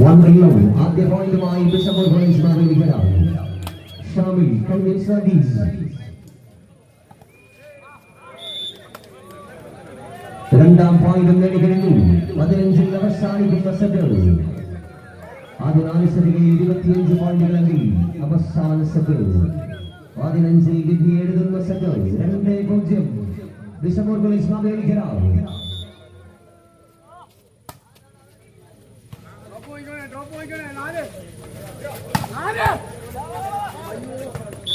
1-0 ആദ്യ പോയിന്റുമായി bishop police Mavelikara. Shamil കൺവിൻ സർവീസ്. രണ്ടാം പോയിന്റും നേടിക്കഴിഞ്ഞു. 15 അവസാനിക്കുന്ന സെറ്റ്. ആദ്യ 4 സെറ്റുകളിൽ 25 പോയിന്റുകളെങ്കിൽ അവസാന സെറ്റ് 15 വിധി എഴുതുന്ന സെറ്റ്. 2-0 bishop police Mavelikara.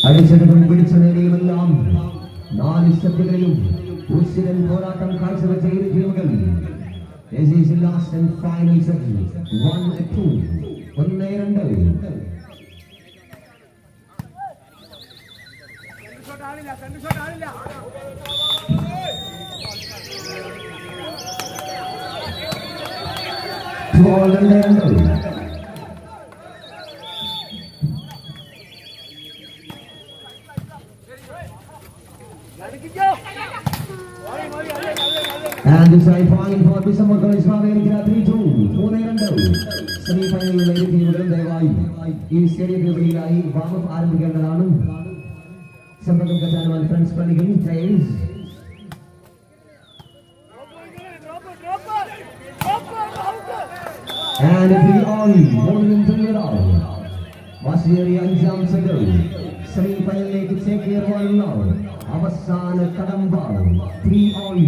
അടിച്ചതും പിടിച്ചു നേടിയുമെല്ലാം 4 സെറ്റുകളിലും ഉശിരൻ പോരാട്ടം കാഴ്ചവെച്ച ഇരു ടീമുകൾ. This is the last and final set. 1-2 1-2. And this is point for Bishop College Mavellikara 3-2 3-2. സെമിഫൈനലിൽ ഇരു ടീമുകളും ദയവായി ഈ സ്റ്റേഡിയത്തിനുള്ളിലായി വാമപ്പ് ആരംഭിക്കേണ്ടതാണ്. സമ്പർക്കം കച്ചാനുവാൻ ഫ്രണ്ട്സ് പള്ളികൾ players. And we all moving together. വാശിയേറിയ 5-ാം സെറ്റ് സെമിഫൈനലിലേക്ക് ചേക്കേറുവാനുള്ള അവസാന കടമ്പാണ്. 3-all.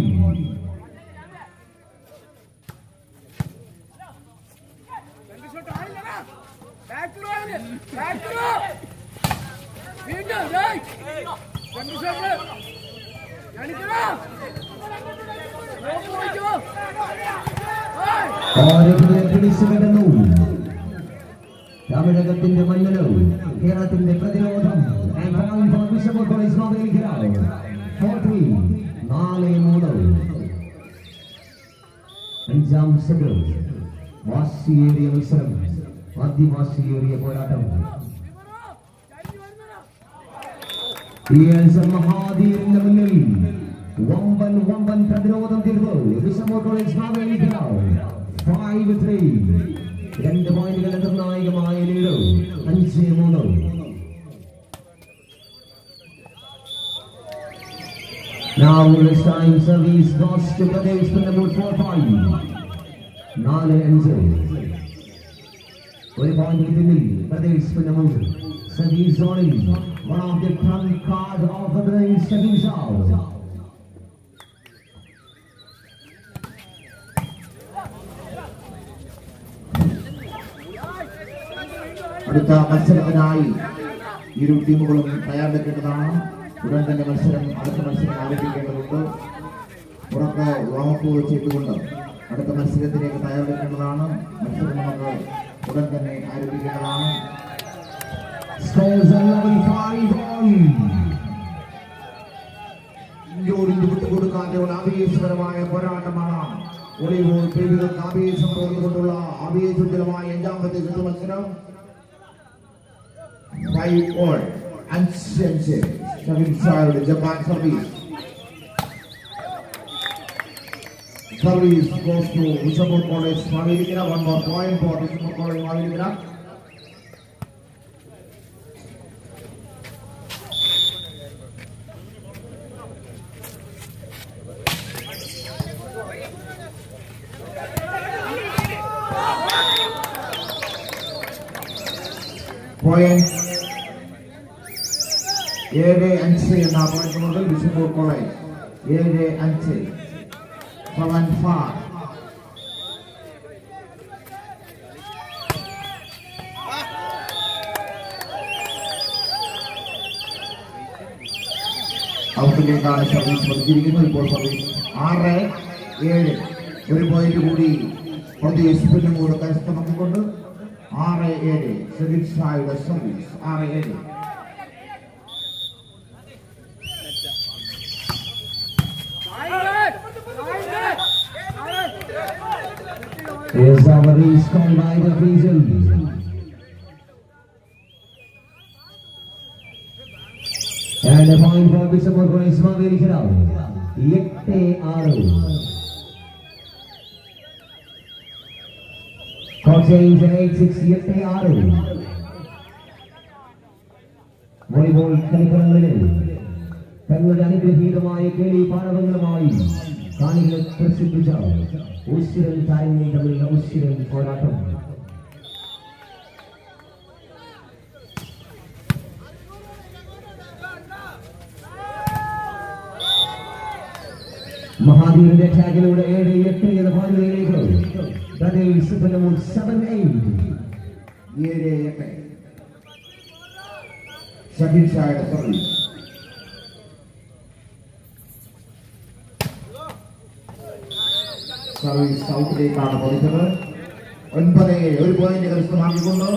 തമിഴകത്തിന്റെ മണ്ണിലോ കേരളത്തിന്റെ പ്രതിരോധം. 5-ാം സെറ്റ് വാശിയേറിയ മത്സരം. അതിവാശിയേറിയ പോരാട്ടം. മഹാദീരിന്റെ മുന്നിൽ വമ്പൻ പ്രതിരോധം തീർന്നു ബിഷപ്പ് കോളേജ് മാവേലിക്കര. 5-3 2 പോയിന്റുകൾ നിർണായകമായ lead. 5-3. Now this time service goes to Pradesh with the move 4-5. 4-5. ഒരു പോയിന്റ് പിന്നിൽ Pradesh with the move. Service zoning. One of the trump card of the race service out. അടുത്ത മത്സരത്തിനായി ഇരു ടീമുകളും തയ്യാറെടുക്കേണ്ടതാണ്. ഉടൻ തന്നെ അടുത്ത മത്സരം ആരംഭിക്കേണ്ടതുണ്ട്. ഉറപ്പ് വാമപ്പ് ചെയ്തുകൊണ്ട് അടുത്ത മത്സരത്തിലേക്ക് തയ്യാറെടുക്കേണ്ടതാണ്. മത്സരം നമുക്ക് ഉടൻ തന്നെ ആരംഭിക്കേണ്ടതാണ്. വിട്ടുകൊടുക്കാതെ ആവേശപരമായ പോരാട്ടമാണ്. വോളിബോൾ പ്രേമികൾക്ക് ആവേശം തോന്നിക്കൊണ്ടുള്ള ആവേശോജ്വലമായ 5-ാമത്തെ മത്സരം. 5-all inside Japan service. Service goes to Bishop College Mavellikara. One more point for Bishop College Mavellikara. Point 7-5 എന്ന പോയിന്റ് മുതൽ ബിഷപ്പ് കോളേജ് 7-5 7-5. ഔട്ടിലേക്കാണ് സർവീസ് പഠിച്ചിരിക്കുന്നത്. ഇപ്പോൾ സർവീസ് 6-7. ഒരു പോയിന്റ് കൂടി പ്രദേശ് പിന്നോട് കരസ്ഥമാക്കിക്കൊണ്ട് 6-7 service service 6-7. Here's our race called by the Weasel. And a point for Bishop College Mavellikara. 8-6. Coaching 8-6 volleyball കളിക്കളങ്ങളിൽ തങ്ങളുടെ അനുഗ്രഹീതമായ കേളി പാടവങ്ങളുമായി കാണികളെ പ്രസിദ്ധിച്ച ഉശിരൻ താരങ്ങൾ തമ്മിലുള്ള ഉശിരൻ പോരാട്ടം. മഹാവീറിന്റെ ടാഗിലൂടെ 7-8 എന്ന പോയിന്റിലേക്ക് ബ്രദേഴ്സ് 7-8 ഷബീർ ഷായുടെ സർവീസ്. സർവീസ് ഔട്ടിലേക്കാണ് പതിച്ചത്. 9-7 ഒരു പോയിന്റ് കരസ്ഥമാക്കിക്കൊണ്ട്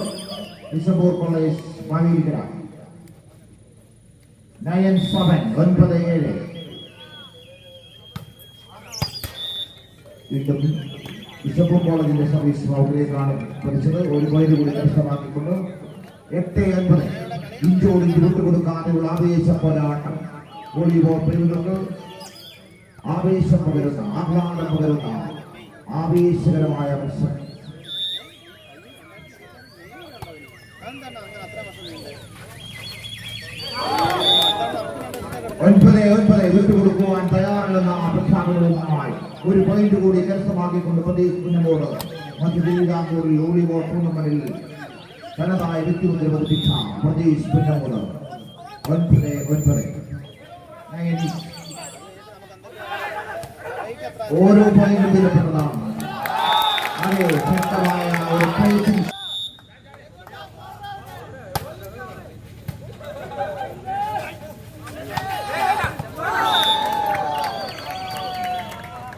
ബിഷപ്പൂർ കോളേജ് മാവേലിക്കര 9-7 9-7. വീണ്ടും ബിഷപ്പൂർ കോളേജിന്റെ സർവീസ് ഔട്ടിലേക്കാണ് പതിച്ചത്. ഒരു പോയിന്റ് കൂടി കരസ്ഥമാക്കിക്കൊണ്ട് 8-9 ഇഞ്ചോടിഞ്ച് വിട്ടുകൊടുക്കാനുള്ള ആവേശ പോരാട്ടം. വോളിബോൾ പ്രേമികൾക്ക് ആവേശം പകരുന്ന ആഹ്ലാദം പകരുന്ന ആവേശകരമായ മത്സരം. 9-9 വിട്ടുകൊടുക്കുവാൻ തയ്യാറല്ലെന്ന പ്രഖ്യാപനവുമായി ഒരു പോയിന്റ് കൂടി കരസ്ഥമാക്കിക്കൊണ്ട് പ്രദീപ് കുഞ്ഞമ്മോട് മധ്യതിരുവിതാംകൂറിൽ വോളിബോൾ ടൂർണമെന്റിൽ തനതായ വ്യക്തിമുദ്ര പതിപ്പിച്ച പ്രദേശ് പുന്നമൂട് 9-9. ഓരോ പോയിന്റും വിലപ്പെട്ടതാണ്. അതെ, ശക്തമായ ഒരു ഫൈറ്റിംഗ്.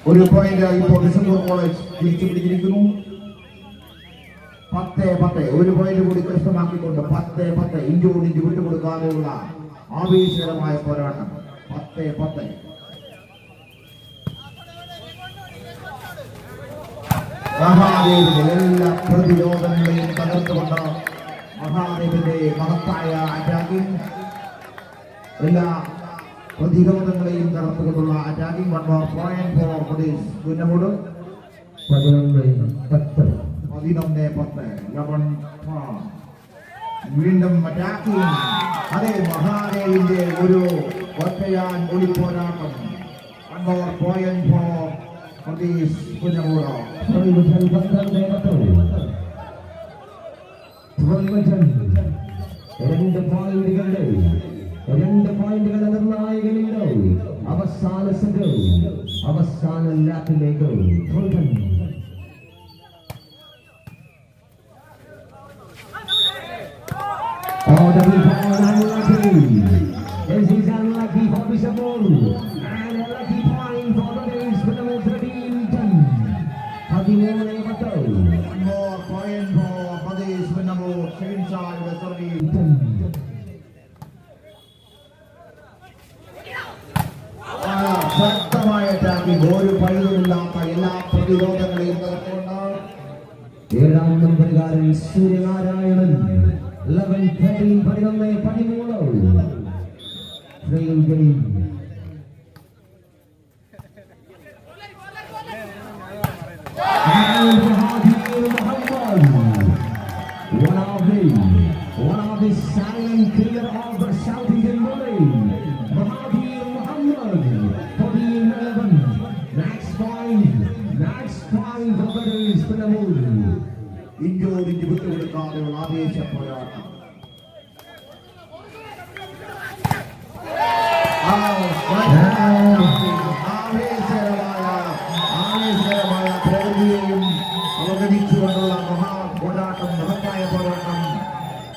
ഒരു പോയിന്റ് ഇപ്പോൾ ബിഷപ്പൂർ കോളേജ് തിരിച്ചു പിടിച്ചിരിക്കുന്നു. 10-10 ഒരു പോയിന്റ് കൂടി കരസ്ഥമാക്കിക്കൊണ്ട് 10-10 ഇഞ്ചോടിഞ്ച് വിട്ടുകൊടുക്കാതെയുള്ള ആവേശകരമായ പോരാട്ടം. 10-10. മഹാദേവിന്റെ എല്ലാ പ്രതിരോധങ്ങളെയും തകർത്തുകൊണ്ട് മഹാദേവിന്റെ മഹത്തായ അറ്റാക്കിംഗ്, എല്ലാ പ്രതിരോധങ്ങളെയും തകർത്തുകൊണ്ടുള്ള attacking. 1 point for Pradesh Kunnamood. 11-10 വീണ്ടും അറ്റാക്കിംഗ്. അതേ, മഹാദേവിന്റെ ഒരു ഒറ്റയാൻ ഒളിപ്പോരാട്ടം. 1 പോയിന്റ് ഫോർ പ്രദേശ് കുന്നമൂട്. 2 പോയിന്റുകളുടെ നിർണായകനുണ്ടോ അവസാന സെറ്റ്, അവസാന ലാപ്പിലേക്ക്. Double ball, unlucky. This is unlucky for Bishopur. And a lucky point for the Days with the 13-10. 13-10. 1 more point for Pradesh Kunnamur. Second side of the service. ശക്തമായ അറ്റാക്കിംഗ്. ഒരു പഴുതുമില്ലാത്ത എല്ലാ പ്രതിരോധങ്ങളെയും തകർത്തുകൊണ്ട് 7ാം നമ്പറുകാരൻ Suryanarayanan 11-13 11-13. Trail game. And Mahathir Muhammad, one of the silent killer of the South Indian Valley. Mahathir Muhammad 14-11. Next point for Pradesh Kunnamur. ഇഞ്ചോടിഞ്ച് വിട്ടുകൊടുക്കാതെയുള്ള ആവേശ പോരാട്ടം. ആവേശകരമായ പ്രകൃതിയെയും അവഗണിച്ചുകൊണ്ടുള്ള പോരാട്ടം, മഹത്തായ പോരാട്ടം.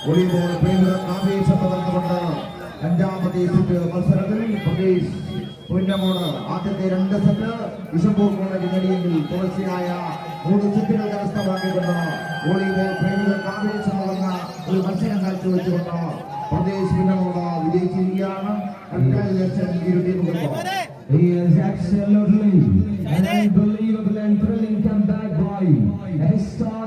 വോളിബോൾ പ്രേമികർക്ക് ആവേശം പകർന്നുകൊണ്ട് 5ാമത്തെ സെറ്റ് മത്സരത്തിൽ പ്രദേശ് പുന്നമൂട് ആദ്യത്തെ 2 സെറ്റ് ബിഷപ്പൂർ കോളേജ് നേടിയെങ്കിൽ തുടർച്ചയായ 3 സെറ്റുകൾ കരസ്ഥമാക്കിക്കൊണ്ട് വോളിബോൾ പ്രേമികൾക്ക് ആവേശം പകർന്ന ഒരു മത്സരം കാഴ്ചവെച്ചുകൊണ്ട് Pradesh Punnamoodu വിജയിച്ചിരിക്കുകയാണ്. He is absolutely an unbelievable and thrilling comeback by a star.